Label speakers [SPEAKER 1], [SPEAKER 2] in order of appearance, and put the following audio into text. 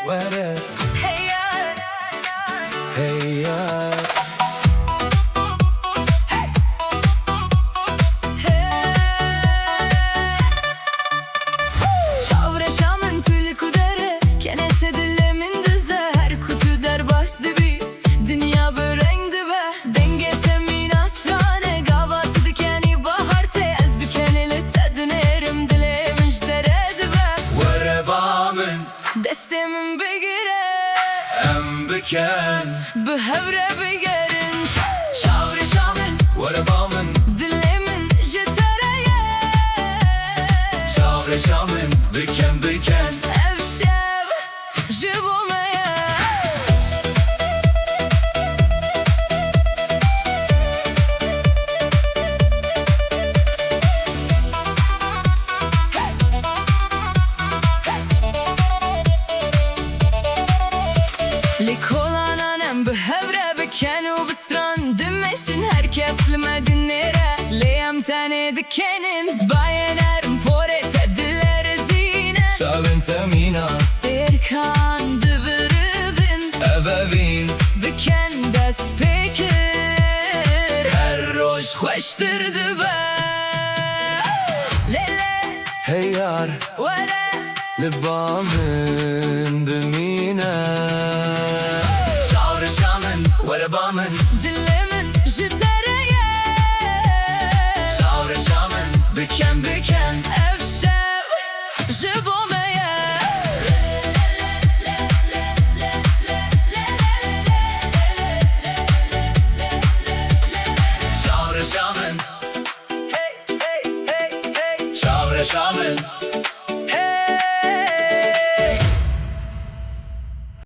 [SPEAKER 1] were
[SPEAKER 2] Hey yar,
[SPEAKER 1] hey yar.
[SPEAKER 2] Çavreşamın tül kudere kenete dillemin düze her kutu der bas dibi dünya böreğindi be denge temin asrane gavat dikeni bahar te ez bikenili tedine erim dilemiş deredi be
[SPEAKER 1] Were bamın
[SPEAKER 2] destemin begire
[SPEAKER 1] em biken
[SPEAKER 2] behevre begerin
[SPEAKER 1] Çavreşamın were bamın
[SPEAKER 2] dilemin jetereye
[SPEAKER 1] Çavreşamın biken biken
[SPEAKER 2] evşev jibomeye Likolan anem behevre beken u bistran Dimeşin herkes lime dinlere Leyem tane dikenin Bayenerim pore tedilere zine
[SPEAKER 1] Şavin teminas
[SPEAKER 2] Dirkan dıvırıdın
[SPEAKER 1] evevin
[SPEAKER 2] Biken dest pekir
[SPEAKER 1] her roj
[SPEAKER 2] Hoşturdu be Lele
[SPEAKER 1] Hey yar
[SPEAKER 2] vere
[SPEAKER 1] Libamın bimine Çavreşamın were bamın
[SPEAKER 2] Dilimin jitereye
[SPEAKER 1] Çavreşamın biken biken
[SPEAKER 2] Evşev jibomeye
[SPEAKER 1] Çavreşamın
[SPEAKER 2] Hey hey hey hey
[SPEAKER 1] Çavreşamın